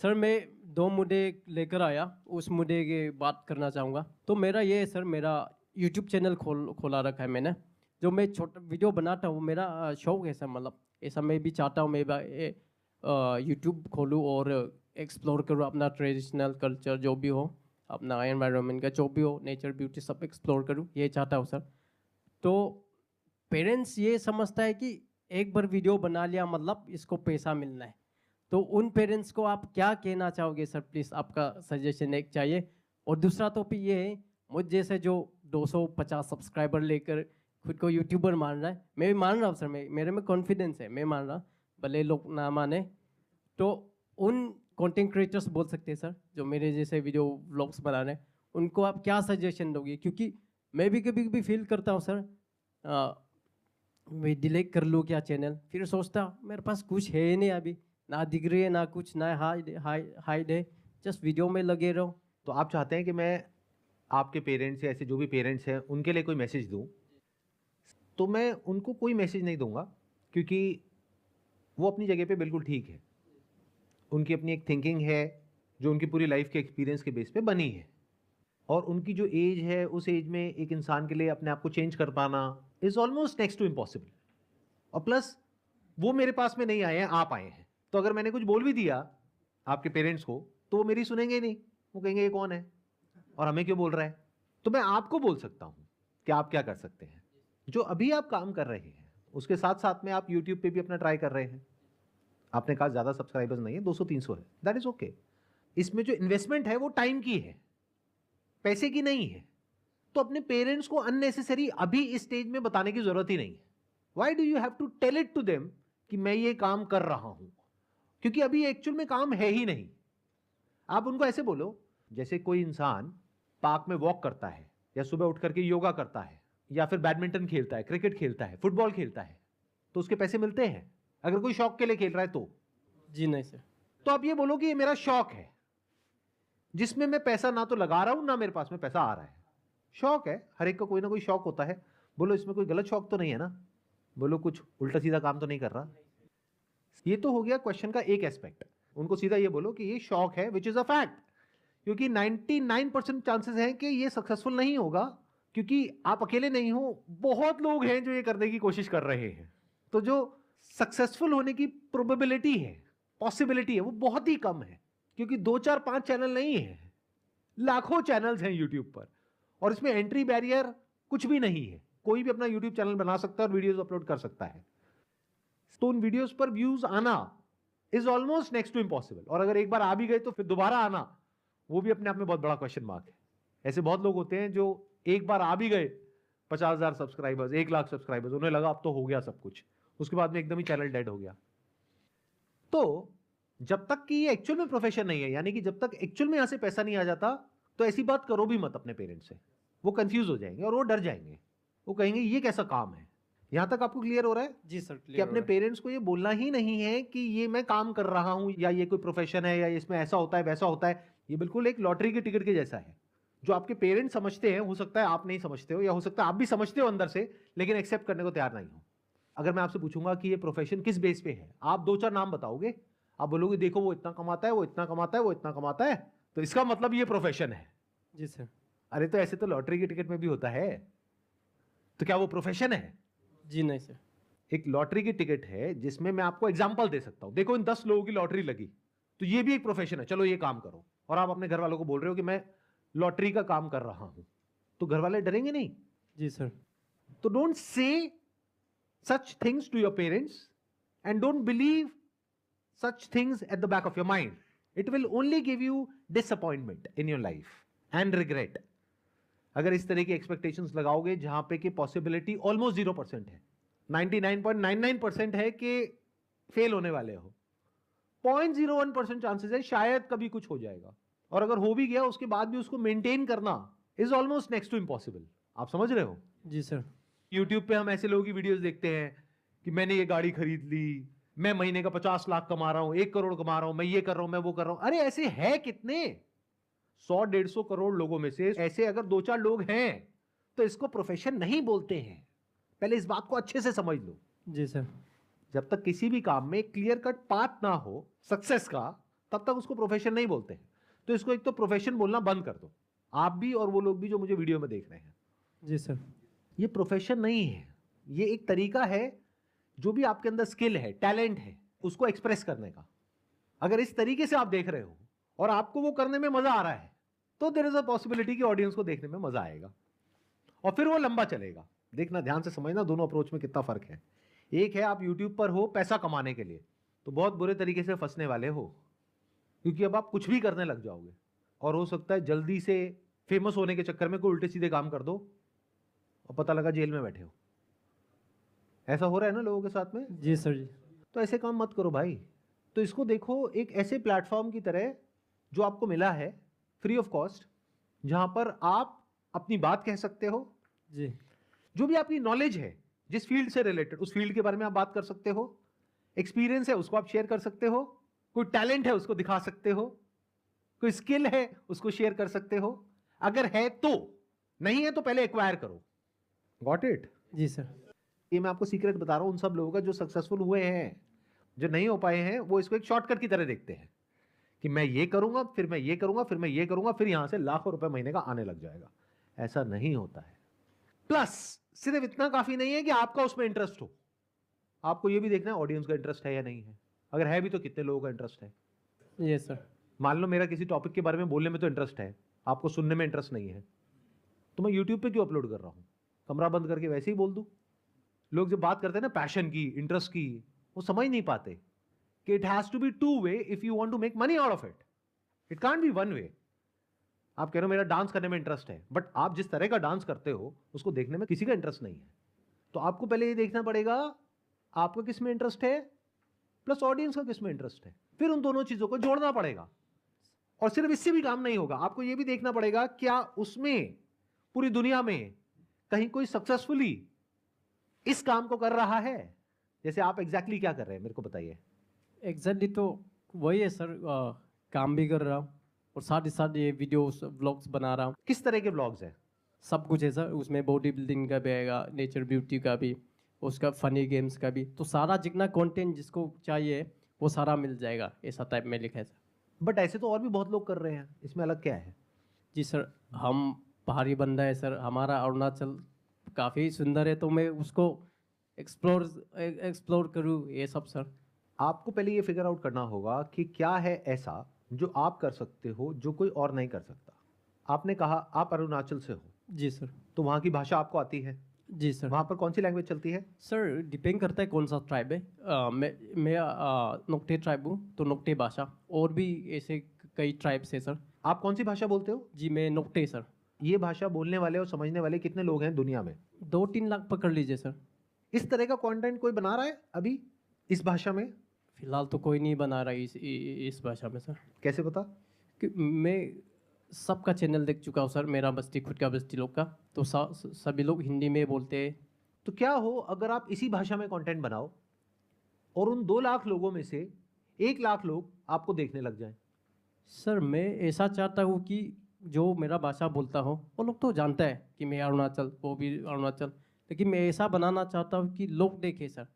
Sir मैं दो मुद्दे लेकर आया, उस मुद्दे की बात करना चाहूँगा। तो मेरा ये है सर, मेरा यूट्यूब चैनल खोला रखा है मैंने। जो मैं छोटा वीडियो बनाता हूँ, मेरा शौक है सर, मतलब ऐसा मैं भी चाहता हूँ मैं यूट्यूब खोलूँ और एक्सप्लोर करूँ अपना ट्रेडिशनल कल्चर जो भी हो, अपना एनवायरनमेंट का जो भी हो, नेचर ब्यूटी सब एक्सप्लोर करूँ, ये चाहता हूँ सर। तो पेरेंट्स ये समझता है कि एक बार वीडियो बना लिया मतलब इसको पैसा मिलना है। तो उन पेरेंट्स को आप क्या कहना चाहोगे सर? प्लीज़ आपका सजेशन एक चाहिए। और दूसरा टॉपिक ये है, मुझ जैसे जो 250 सब्सक्राइबर लेकर खुद को यूट्यूबर मान रहा है, मैं भी मान रहा हूँ सर, मेरे में कॉन्फिडेंस है, मैं मान रहा, भले लोग ना माने। तो उन कंटेंट क्रिएटर्स बोल सकते हैं सर जो मेरे जैसे वीडियो व्लॉग्स बना रहे हैं, उनको आप क्या सजेशन दोगे? क्योंकि मैं भी कभी कभी फील करता हूँ सर, मैं डिलीट कर लूँ क्या चैनल, फिर सोचता मेरे पास कुछ है ही नहीं अभी, ना डिग्री है ना कुछ, ना हाइड है, जस्ट वीडियो में लगे रहो। तो आप चाहते हैं कि मैं आपके पेरेंट्स या ऐसे जो भी पेरेंट्स हैं उनके लिए कोई मैसेज दूं? तो मैं उनको कोई मैसेज नहीं दूंगा, क्योंकि वो अपनी जगह पे बिल्कुल ठीक है। उनकी अपनी एक थिंकिंग है जो उनकी पूरी लाइफ के एक्सपीरियंस के बेस पे बनी है, और उनकी जो एज है उस एज में एक इंसान के लिए अपने आप को चेंज कर पाना is almost next to impossible. और प्लस वो मेरे पास में नहीं आए हैं, आप आए हैं। तो अगर मैंने कुछ बोल भी दिया आपके पेरेंट्स को तो वो मेरी सुनेंगे ही नहीं, वो कहेंगे ये कौन है और हमें क्यों बोल रहा है। तो मैं आपको बोल सकता हूं कि आप क्या कर सकते हैं। जो अभी आप काम कर रहे हैं उसके साथ साथ में आप यूट्यूब पे भी अपना ट्राई कर रहे हैं। आपने कहा ज्यादा सब्सक्राइबर्स नहीं है, 200-300 है, दैट इज ओके। इसमें जो इन्वेस्टमेंट है वो टाइम की है, पैसे की नहीं है। तो अपने पेरेंट्स को अननेसेसरी अभी इस स्टेज में बताने की जरूरत ही नहीं है। Why do you have to tell it to them कि मैं ये काम कर रहा हूं, क्योंकि अभी एक्चुअल में काम है ही नहीं। आप उनको ऐसे बोलो जैसे कोई इंसान पार्क में वॉक करता है, या सुबह उठ करके योगा करता है, या फिर बैडमिंटन खेलता है, क्रिकेट खेलता है, फुटबॉल खेलता है, तो उसके पैसे मिलते हैं अगर कोई शौक के लिए खेल रहा है तो। जी नहीं सर। तो आप ये बोलो कि ये मेरा शौक है जिसमें मैं पैसा ना तो लगा रहा हूं ना मेरे पास में पैसा आ रहा है। शौक है, हर एक का कोई ना कोई शौक होता है। बोलो इसमें कोई गलत शौक तो नहीं है ना, बोलो कुछ उल्टा सीधा काम तो नहीं कर रहा। ये तो हो गया क्वेश्चन का एक एस्पेक्ट। उनको सीधा ये बोलो कि ये शौक है, विच इज अ फैक्ट, क्योंकि 99% चांसेस हैं कि ये सक्सेसफुल नहीं होगा, क्योंकि आप अकेले नहीं हो, बहुत लोग हैं जो ये करने की कोशिश कर रहे हैं। तो जो सक्सेसफुल होने की प्रोबेबिलिटी है, पॉसिबिलिटी है, वो बहुत ही कम है, क्योंकि 2 4 5 चैनल नहीं है, लाखों चैनल्स हैं यूट्यूब पर, और इसमें एंट्री बैरियर कुछ भी नहीं है। कोई भी अपना यूट्यूब चैनल बना सकता है और वीडियोस अपलोड कर सकता है। तो उन वीडियोस पर व्यूज आना is almost next to impossible, और अगर एक बार आ भी गए तो फिर दोबारा आना वो भी अपने आप में बहुत बड़ा क्वेश्चन मार्क है। ऐसे बहुत लोग होते हैं जो एक बार आ भी गए 50,000 सब्सक्राइबर्स, 1 लाख सब्सक्राइबर्स, उन्हें लगा अब तो हो गया सब कुछ, उसके बाद में एकदम ही चैनल डेड हो गया। तो जब तक कि ये एक्चुअल में प्रोफेशन नहीं है, यानी कि जब तक एक्चुअल में यहां से पैसा नहीं आ जाता, तो ऐसी बात करो भी मत अपने पेरेंट्स से। वो कंफ्यूज हो जाएंगे और वो डर जाएंगे, वो कहेंगे ये कैसा काम है। यहां तक आपको क्लियर हो रहा है? जी सर, कि अपने पेरेंट्स को ये बोलना ही नहीं है कि ये मैं काम कर रहा हूं, या ये कोई प्रोफेशन है, या इसमें ऐसा होता है वैसा होता है। ये बिल्कुल एक लॉटरी के टिकट के जैसा है। जो आपके पेरेंट्स समझते हैं, हो सकता है आप नहीं समझते हो, या हो सकता है आप भी समझते हो अंदर से, लेकिन एक्सेप्ट करने को तैयार नहीं हो। अगर मैं आपसे पूछूंगा कि ये प्रोफेशन किस बेस पे है, आप 2 4 नाम बताओगे। आप बोलोगे देखो वो इतना कमाता है, वो इतना कमाता है, वो इतना कमाता है, तो इसका मतलब ये प्रोफेशन है। जी सर। अरे तो ऐसे तो लॉटरी के टिकट में भी होता है, तो क्या वो प्रोफेशन है? जी नहीं सर। एक लॉटरी की टिकट है जिसमें मैं आपको एग्जांपल दे सकता हूं, देखो इन 10 लोगों की लॉटरी लगी, तो ये भी एक प्रोफेशन है, चलो ये काम करो। और आप अपने घर वालों को बोल रहे हो कि मैं लॉटरी का काम कर रहा हूं, तो घर वाले डरेंगे नहीं? जी सर। तो don't say such things to your parents, and don't believe such things at the back of your mind. It will only give you disappointment in your life and regret. अगर इस तरह की एक्सपेक्टेशंस लगाओगे जहां पे कि possibility almost 0% है, 99.99% है कि फेल होने वाले हो, 0.01% चांसेस है शायद कभी कुछ हो जाएगा, और अगर हो भी गया उसके बाद भी उसको मेंटेन करना is almost next to impossible. आप समझ रहे हो? जी सर। यूट्यूब पे हम ऐसे लोगों की वीडियोस देखते हैं कि मैंने ये गाड़ी खरीद ली, मैं महीने का 50 लाख कमा रहा हूं, 1 करोड़ कमा रहा हूं, मैं ये कर रहा हूं, मैं वो कर रहा हूं। अरे ऐसे है कितने? 100-150 करोड़ लोगों में से ऐसे अगर 2 4 लोग हैं तो इसको प्रोफेशन नहीं बोलते हैं। पहले इस बात को अच्छे से समझ लो। जी सर। जब तक किसी भी काम में क्लियर कट पाथ ना हो सक्सेस का, तब तक उसको प्रोफेशन नहीं बोलते हैं। तो इसको एक तो प्रोफेशन बोलना बंद कर दो, आप भी और वो लोग भी जो मुझे वीडियो में देख रहे हैं। जी सर। ये प्रोफेशन नहीं है, ये एक तरीका है, जो भी आपके अंदर स्किल है, टैलेंट है, उसको एक्सप्रेस करने का। अगर इस तरीके से आप देख रहे हो और आपको वो करने में मजा आ रहा है, तो देयर इज अ पॉसिबिलिटी कि ऑडियंस को देखने में मजा आएगा और फिर वो लंबा चलेगा। देखना, ध्यान से समझना दोनों अप्रोच में कितना फर्क है। एक है आप यूट्यूब पर हो पैसा कमाने के लिए, तो बहुत बुरे तरीके से फंसने वाले हो, क्योंकि अब आप कुछ भी करने लग जाओगे और हो सकता है जल्दी से फेमस होने के चक्कर में कोई उल्टे सीधे काम कर दो और पता लगा जेल में बैठे हो। ऐसा हो रहा है ना लोगों के साथ में। जी सर जी। तो ऐसे काम मत करो भाई। तो इसको देखो एक ऐसे प्लेटफॉर्म की तरह जो आपको मिला है फ्री ऑफ कॉस्ट, जहां पर आप अपनी बात कह सकते हो। जी जो भी आपकी नॉलेज है, जिस फील्ड से रिलेटेड, उस फील्ड के बारे में आप बात कर सकते हो। एक्सपीरियंस है उसको आप शेयर कर सकते हो, कोई टैलेंट है उसको दिखा सकते हो, कोई स्किल है उसको शेयर कर सकते हो। अगर है तो, नहीं है तो पहले एक्वायर करो। Got it? जी सर। ये मैं आपको सीक्रेट बता रहा हूं उन सब लोगों का जो सक्सेसफुल हुए हैं। जो नहीं हो पाए हैं वो इसको एक शॉर्टकट की तरह देखते हैं कि मैं ये करूंगा, फिर मैं ये करूंगा, फिर मैं ये करूंगा, फिर यहां से लाखों रुपए महीने का आने लग जाएगा। ऐसा नहीं होता है। प्लस सिर्फ इतना काफी नहीं है कि आपका उसमें इंटरेस्ट हो, आपको ये भी देखना है ऑडियंस का इंटरेस्ट है या नहीं है। अगर है भी तो कितने लोगों का इंटरेस्ट है। ये सर। मान लो मेरा किसी टॉपिक के बारे में बोलने में तो इंटरेस्ट है, आपको सुनने में इंटरेस्ट नहीं है, तो मैं यूट्यूब पे क्यों अपलोड कर रहा हूं? कमरा बंद करके वैसे ही बोल दूं। लोग जब बात करते हैं ना पैशन की, इंटरेस्ट की, वो समझ नहीं पाते कि it has to be two way if you want to make money out of it. It can't be one way. आप कह रहे हो मेरा डांस करने में इंटरेस्ट है, बट आप जिस तरह का डांस करते हो उसको देखने में किसी का इंटरेस्ट नहीं है। तो आपको पहले ये देखना पड़ेगा आपको किस में इंटरेस्ट है, प्लस ऑडियंस का किस में इंटरेस्ट है, फिर उन दोनों चीजों को जोड़ना पड़ेगा। और सिर्फ इससे भी काम नहीं होगा, आपको यह भी देखना पड़ेगा क्या उसमें पूरी दुनिया में कहीं कोई सक्सेसफुली इस काम को कर रहा है। जैसे आप एग्जैक्टली क्या कर रहे हैं मेरे को बताइए। एग्जैक्टली तो वही है सर, काम भी कर रहा हूँ और साथ ही साथ ये वीडियोस व्लॉग्स बना रहा हूँ। किस तरह के व्लॉग्स हैं? सब कुछ है सर, उसमें बॉडी बिल्डिंग का भी आएगा, नेचर ब्यूटी का भी, उसका फनी गेम्स का भी, तो सारा जितना कंटेंट जिसको चाहिए वो सारा मिल जाएगा, ऐसा टाइप में लिखा है सर। बट ऐसे तो और भी बहुत लोग कर रहे हैं, इसमें अलग क्या है? जी सर, हम पहाड़ी बंदा है सर, हमारा अरुणाचल काफ़ी सुंदर है, तो मैं उसको एक्सप्लोर करूँ ये सब सर। आपको पहले ये फिगर आउट करना होगा कि क्या है ऐसा जो आप कर सकते हो जो कोई और नहीं कर सकता। आपने कहा आप अरुणाचल से हो। जी सर। तो वहाँ की भाषा आपको आती है? जी सर। वहाँ पर कौन सी लैंग्वेज चलती है? सर डिपेंड करता है कौन सा ट्राइब है। मैं नोक्टे ट्राइब हूँ, तो नोक्टे भाषा, और भी ऐसे कई ट्राइब्स है सर। आप कौन सी भाषा बोलते हो? जी मैं नोक्टे सर। ये भाषा बोलने वाले और समझने वाले कितने लोग हैं दुनिया में? 2-3 लाख पकड़ लीजिए सर। इस तरह का कंटेंट कोई बना रहा है अभी इस भाषा में? फिलहाल तो कोई नहीं बना रहा है इस भाषा में सर। कैसे पता? कि मैं सबका चैनल देख चुका हूँ सर, मेरा बस्ती खुद का बस्ती लोग का, तो सभी लोग हिंदी में बोलते हैं। तो क्या हो अगर आप इसी भाषा में कंटेंट बनाओ और उन 2 लाख लोगों में से 1 लाख लोग आपको देखने लग जाएं? सर मैं ऐसा चाहता हूँ कि जो मेरा भाषा बोलता हो वो लोग तो जानता है कि मैं अरुणाचल, वो भी अरुणाचल, लेकिन मैं ऐसा बनाना चाहता हूँ कि लोग देखें सर।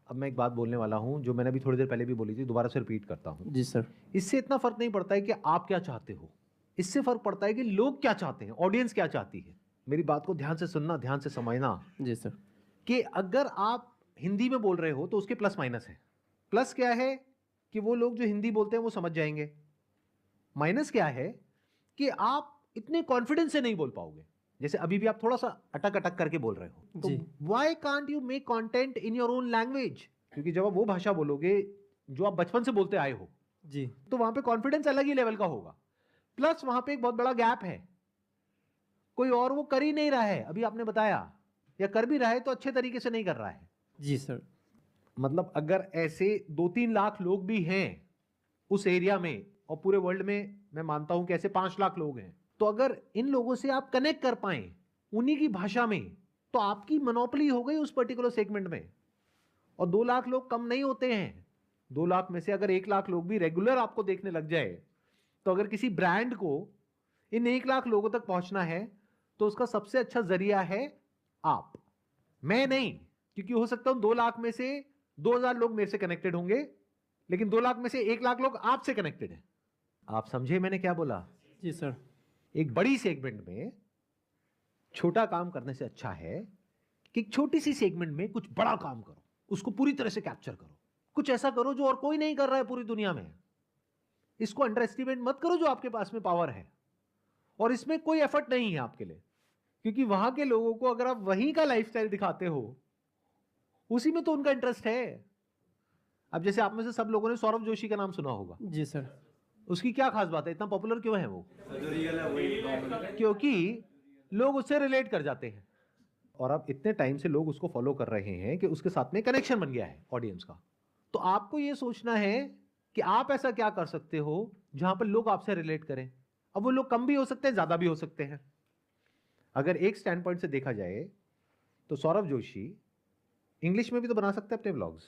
अब मैं एक बात बोलने वाला हूं जो मैंने अभी थोड़ी देर पहले भी बोली थी, दोबारा से रिपीट करता हूं। जी सर। इससे इतना फर्क नहीं पड़ता है कि आप क्या चाहते हो, इससे फर्क पड़ता है कि लोग क्या चाहते हैं, ऑडियंस क्या चाहती है। मेरी बात को ध्यान से सुनना, ध्यान से समझना। जी सर। कि अगर आप हिंदी में बोल रहे हो तो उसके प्लस माइनस है। प्लस क्या है कि वो लोग जो हिंदी बोलते हैं वो समझ जाएंगे। माइनस क्या है कि आप इतने कॉन्फिडेंस से नहीं बोल पाओगे। जैसे अभी भी आप थोड़ा सा अटक अटक करके बोल रहे हो, तो जी। Why can't you make content in your own language? क्योंकि जब आप वो भाषा बोलोगे जो आप बचपन से बोलते आए हो, जी। तो वहां पे कॉन्फिडेंस अलग ही लेवल का होगा। प्लस वहां पे एक बहुत बड़ा गैप है, कोई और वो कर ही नहीं रहा है। अभी आपने बताया, या कर भी रहा है तो अच्छे तरीके से नहीं कर रहा है। जी सर। मतलब अगर ऐसे 2-3 लाख लोग भी हैं उस एरिया में, और पूरे वर्ल्ड में मैं मानता हूं कि ऐसे 5 लाख लोग हैं, तो अगर इन लोगों से आप कनेक्ट कर पाए उन्हीं की भाषा में, तो आपकी मोनोपोली हो गई उस पर्टिकुलर सेगमेंट में। और 2 लाख लोग कम नहीं होते हैं। 2 लाख में से अगर 1 लाख लोग भी रेगुलर आपको देखने लग जाए, तो अगर किसी ब्रांड को इन 1 लाख लोगों तक पहुंचना है तो उसका सबसे अच्छा जरिया है आप, मैं नहीं। क्योंकि हो सकता है 2 लाख में से 2000 लोग मेरे से कनेक्टेड होंगे, लेकिन 2 लाख में से 1 लाख लोग आपसे कनेक्टेड है। आप समझे मैंने क्या बोला? जी सर। एक बड़ी सेगमेंट में छोटा काम करने से अच्छा है कि एक छोटी सी सेगमेंट में कुछ बड़ा काम करो, उसको पूरी तरह से कैप्चर करो, कुछ ऐसा करो जो और कोई नहीं कर रहा है पूरी दुनिया में। इसको अंडर एस्टिमेट मत करो जो आपके पास में पावर है, और इसमें कोई एफर्ट नहीं है आपके लिए, क्योंकि वहां के लोगों को अगर आप वहीं का लाइफस्टाइल दिखाते हो, उसी में तो उनका इंटरेस्ट है। अब जैसे आप में से सब लोगों ने सौरभ जोशी का नाम सुना होगा। जी सर। उसकी क्या खास बात है, इतना पॉपुलर क्यों है वो? क्योंकि लोग उससे रिलेट कर जाते हैं, और अब इतने टाइम से लोग उसको फॉलो कर रहे हैं कि उसके साथ में कनेक्शन बन गया है ऑडियंस का। तो आपको ये सोचना है कि आप ऐसा क्या कर सकते हो जहां पर लोग आपसे रिलेट करें। अब वो लोग कम भी हो सकते हैं, ज्यादा भी हो सकते हैं। अगर एक स्टैंड पॉइंट से देखा जाए तो सौरभ जोशी इंग्लिश में भी तो बना सकते हैं अपने व्लॉग्स,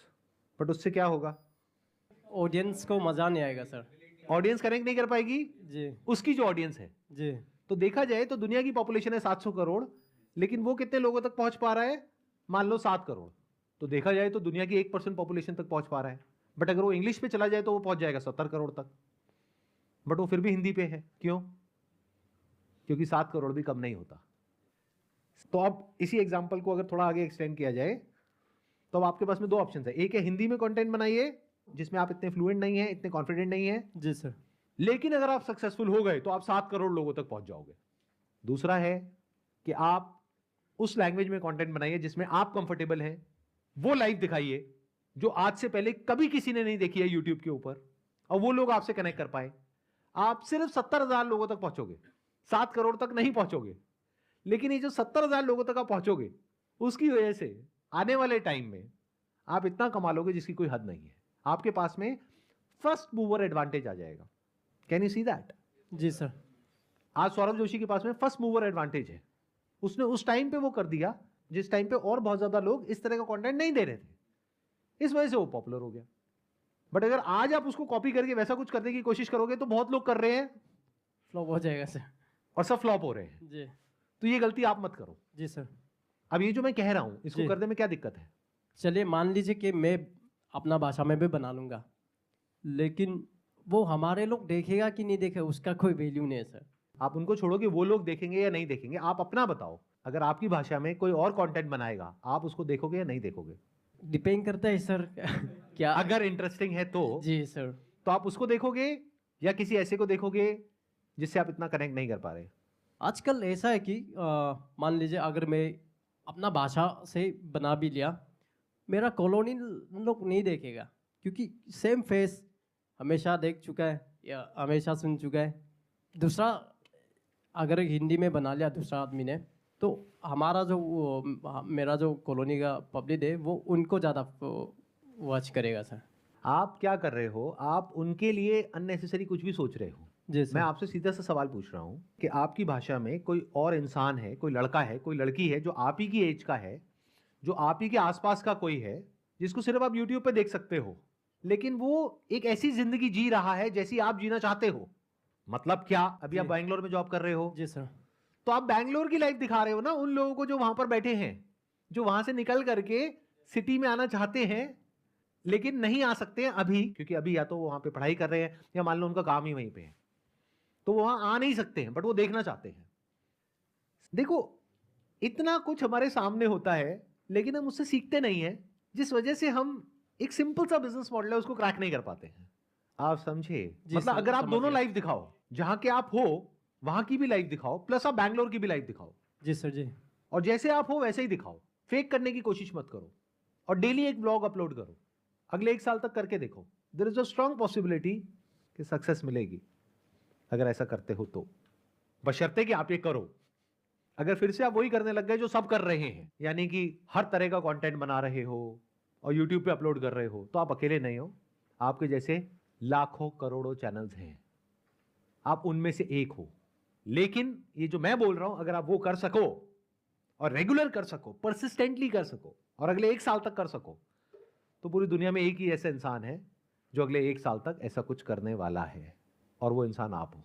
बट उससे क्या होगा? ऑडियंस को मज़ा नहीं आएगा सर। ऑडियंस कनेक्ट नहीं कर पाएगी, जी उसकी जो ऑडियंस है। जी। तो देखा जाए तो दुनिया की पॉपुलेशन है 700 करोड़, लेकिन वो कितने लोगों तक पहुंच पा रहा है? मान लो 7 करोड़। तो देखा जाए तो दुनिया की 1% पॉपुलेशन तक पहुंच पा रहा है। बट अगर वो इंग्लिश पे चला जाए तो वो पहुंच जाएगा 70 करोड़ तक, बट वो फिर भी हिंदी पे है। क्यों? क्योंकि 7 करोड़ भी कम नहीं होता। तो अब इसी एग्जाम्पल को अगर थोड़ा आगे एक्सटेंड किया जाए तो अब आपके पास में दो ऑप्शन है। एक है हिंदी में कंटेंट बनाइए जिसमें आप इतने फ्लुएंट नहीं है, इतने कॉन्फिडेंट नहीं है, जी सर। लेकिन अगर आप सक्सेसफुल हो गए तो आप 7 करोड़ लोगों तक पहुंच जाओगे। दूसरा है कि आप उस लैंग्वेज में कंटेंट बनाइए जिसमें आप कंफर्टेबल हैं, वो लाइव दिखाइए जो आज से पहले कभी किसी ने नहीं देखी है यूट्यूब के ऊपर, और वो लोग आपसे कनेक्ट कर पाए। आप सिर्फ 70,000 लोगों तक पहुंचोगे, 7 करोड़ तक नहीं पहुंचोगे। लेकिन ये जो 70,000 लोगों तक आप पहुंचोगे, उसकी वजह से आने वाले टाइम में आप इतना कमा लोगे जिसकी कोई हद नहीं है। आपके पास में फर्स्ट मूवर एडवांटेज आ जाएगा। Can you see that? जी सर। आज सौरभ जोशी के पास में फर्स्ट मूवर एडवांटेज है। उसने उस टाइम पे वो कर दिया जिस टाइम पे और बहुत ज्यादा लोग इस तरह का कंटेंट नहीं दे रहे थे, इस वजह से वो पॉपुलर हो गया। बट अगर आज आप उसको कॉपी करके वैसा कुछ करने की कोशिश करोगे तो बहुत लोग कर रहे हैं फ्लॉप हो जाएगा सर। और सब फ्लॉप हो रहे हैं। जी तो ये गलती आप मत करो। जी सर। अब ये जो मैं कह रहा हूं इसको जी। करने में क्या दिक्कत है? चलिए मान लीजिए कि मैं अपना भाषा में भी बना लूँगा, लेकिन वो हमारे लोग देखेगा कि नहीं देखेगा उसका कोई वैल्यू नहीं है सर। आप उनको छोड़ो कि वो लोग देखेंगे या नहीं देखेंगे, आप अपना बताओ। अगर आपकी भाषा में कोई और कंटेंट बनाएगा, आप उसको देखोगे या नहीं देखोगे? डिपेंड करता है सर क्या। अगर इंटरेस्टिंग है तो सर। तो आप उसको देखोगे या किसी ऐसे को देखोगे जिससे आप इतना कनेक्ट नहीं कर पा रहे? आजकल ऐसा है कि मान लीजिए अगर मैं अपना भाषा से बना भी लिया, मेरा कॉलोनी लोग नहीं देखेगा, क्योंकि सेम फेस हमेशा देख चुका है या हमेशा सुन चुका है। दूसरा अगर हिंदी में बना लिया दूसरा आदमी ने, तो हमारा जो मेरा जो कॉलोनी का पब्लिक है वो उनको ज़्यादा वॉच करेगा सर। आप क्या कर रहे हो? आप उनके लिए अननेसेसरी कुछ भी सोच रहे हो। जी सर। मैं आपसे सीधा सा सवाल पूछ रहा हूँ कि आपकी भाषा में कोई और इंसान है, कोई लड़का है, कोई लड़की है जो आप ही की एज का है, जो आप ही के आसपास का कोई है, जिसको सिर्फ आप यूट्यूब पे देख सकते हो, लेकिन वो एक ऐसी जिंदगी जी रहा है जैसी आप जीना चाहते हो। मतलब क्या? अभी आप जी। बैंगलोर में जॉब कर रहे हो, जी सर। तो आप बैंगलोर की लाइफ दिखा रहे हो ना उन लोगों को जो वहां पर बैठे हैं, जो वहां से निकल करके सिटी में आना चाहते हैं लेकिन नहीं आ सकते हैं अभी, क्योंकि अभी या तो वो वहां पे पढ़ाई कर रहे हैं या मान लो उनका काम ही वहीं पे है, तो वो वहां आ नहीं सकते हैं, बट वो देखना चाहते हैं। देखो, इतना कुछ हमारे सामने होता है लेकिन हम उससे सीखते नहीं है, जिस वजह से हम एक सिंपल सा बिजनेस मॉडल है उसको क्रैक नहीं कर पाते हैं। आप समझे? जी मतलब सर, अगर आप समझ दोनों गया। लाइफ दिखाओ, जहां के आप हो वहां की भी लाइफ दिखाओ, प्लस आप बैंगलोर की भी लाइफ दिखाओ, जी सर। जी और जैसे आप हो वैसे ही दिखाओ। फेक करने की कोशिश मत करो, और डेली एक ब्लॉग अपलोड करो। अगले 1 साल तक करके देखो, there is a strong possibility कि सक्सेस मिलेगी अगर ऐसा करते हो तो, बशर्ते कि आप ये करो। अगर फिर से आप वही करने लग गए जो सब कर रहे हैं, यानी कि हर तरह का कंटेंट बना रहे हो और यूट्यूब पे अपलोड कर रहे हो, तो आप अकेले नहीं हो। आपके जैसे लाखों करोड़ों चैनल्स हैं, आप उनमें से एक हो। लेकिन ये जो मैं बोल रहा हूं, अगर आप वो कर सको और रेगुलर कर सको, परसिस्टेंटली कर सको, और अगले 1 साल तक कर सको, तो पूरी दुनिया में एक ही ऐसा इंसान है जो अगले 1 साल तक ऐसा कुछ करने वाला है, और वो इंसान आप हो।